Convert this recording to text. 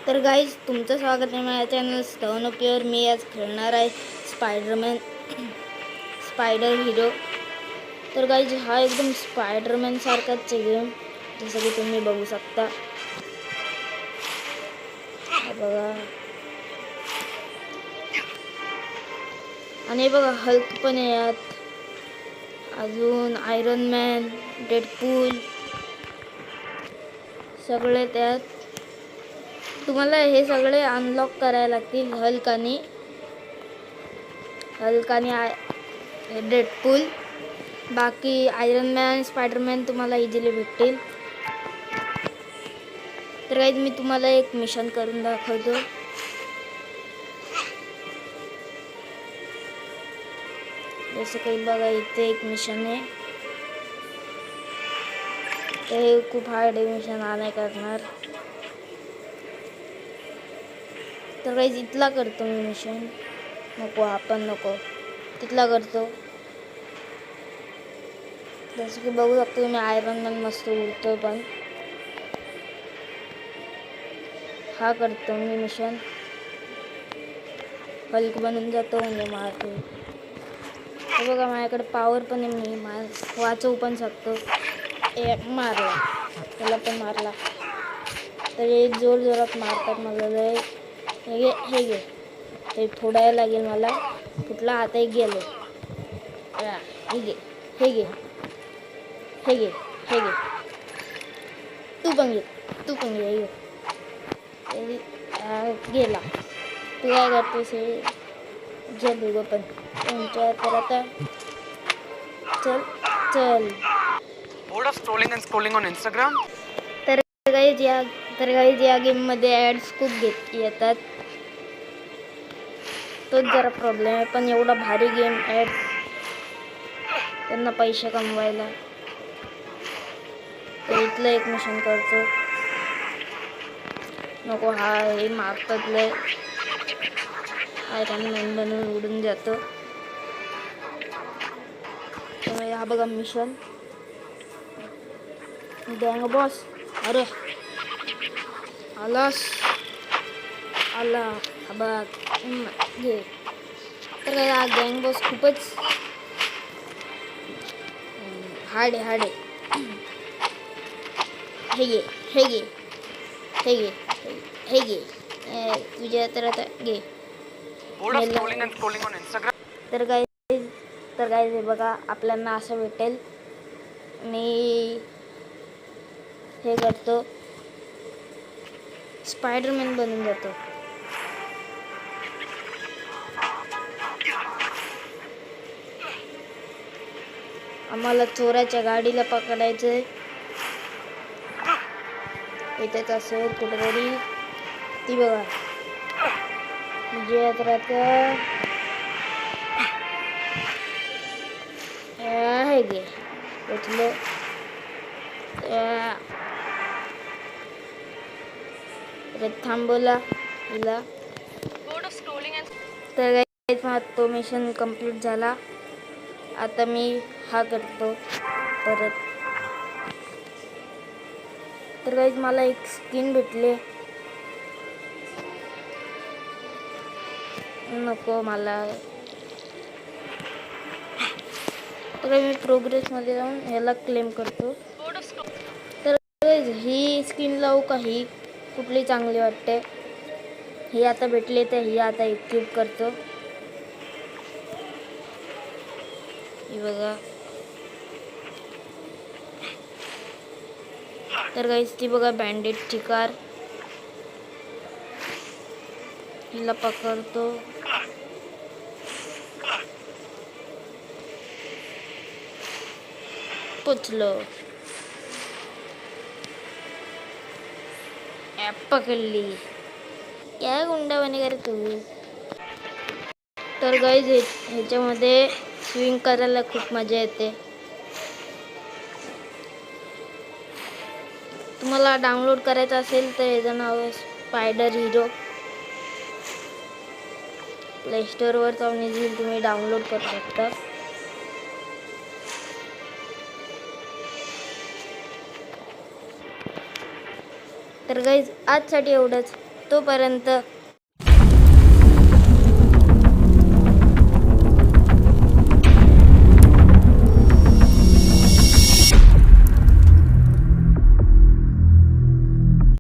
तर गाईज तुमचं स्वागत आहे माझ्या चॅनल स्टोन ऑफ प्युअर. मी आज खेळणार आहे स्पायडर हिरो. तर गाईज हा एकदम स्पायडरमॅन सारखाच आहे गेम, जसं की तुम्ही बघू शकता. बघा आणि बघा हल्क पण आहे यात, अजून आयरन मॅन, डेडपूल सगळे त्यात. तुम्हाला हे सगळे अनलॉक करायला लागतील. हल्क आणि डेडपूल. बाकी आयरन मॅन, स्पायडरमॅन तुम्हाला इझिली भेटतील. तर गाईज मी तुम्हाला एक मिशन करून दाखवतो. जसं काही बघा इथे एक मिशन आहे, ते खूप हार्ड मिशन नाही करणार. तर गाईज इथला करतो मी मिशन. नको आपण नको, तिथला करतो. जसं की बघू शकतो तुम्ही आयरन मॅन मस्त उडतो, पण हा करतो मी मिशन. हल्क बनून जातो म्हणजे मारतो. हे बघा माझ्याकडे पॉवर पण आहे, मी वाचवू पण शकतो. मारला, त्याला पण मारला. तर हे जोर जोरात मारतात मला लय. हे घे ते फोडायला लागेल मला. कुठला हात एक गेलो. हे घे हे घे हे घे हे घे तू पण घे गेला. तू काय करतोस हे घे दोघं पण तुमच्या. तर आता चल चल. Bored of scrolling and scrolling on Instagram? तर गाईज या गेममध्ये ॲड्स खूप येतात. तोच जरा प्रॉब्लेम आहे, पण एवढा भारी गेम, ॲड्स त्यांना पैसे कमवायला. तर इथलं एक मिशन करतो. नको, हा हे मारतात लय. आयरन मॅन बनून उडून जातो. त्यामुळे हा बघा मिशन गँग बॉस. अरे आला हा बघ घे. तर हा गँग बॉस खूपच हार्ड आहे. हे घे तुझ्या. तर आता घे. तर गाईज हे बघा आपल्याला असं भेटेल. मी हे करतो, स्पायडरमॅन बनून जातो. आम्हाला चोराच्या गाडीला पकडायचंय. इथेच असेल कुठेतरी, ती बघा. म्हणजे तर आता हे घे उचलो. थांबवला हिला. तर तो मिशन कंप्लीट झाला. आता मी हा करतो परत. तर गाईज मला एक स्किन भेटले. नको मला. तर मी प्रोग्रेसमध्ये जाऊन ह्याला क्लेम करतो. तर ही स्किन लावू का? ही कुठली चांगली वाटते? ही आता भेटली तर ही आता इक्विप करतो. ही बघा. तर गाईज ती बघा बँडेजची कार. हिला पकडतो. पोचलो. पकडली. काय गुंडा बने तू. तर गाईज ह्याच्यामध्ये स्विंग करायला खूप मजा येते. तुम्हाला डाउनलोड करायचं असेल तर याचं नाव आहे स्पायडर हिरो. प्ले स्टोअरवर जाऊन इझिली तुम्ही डाउनलोड करू शकता. तर गाईज आजसाठी एवढंच. तोपर्यंत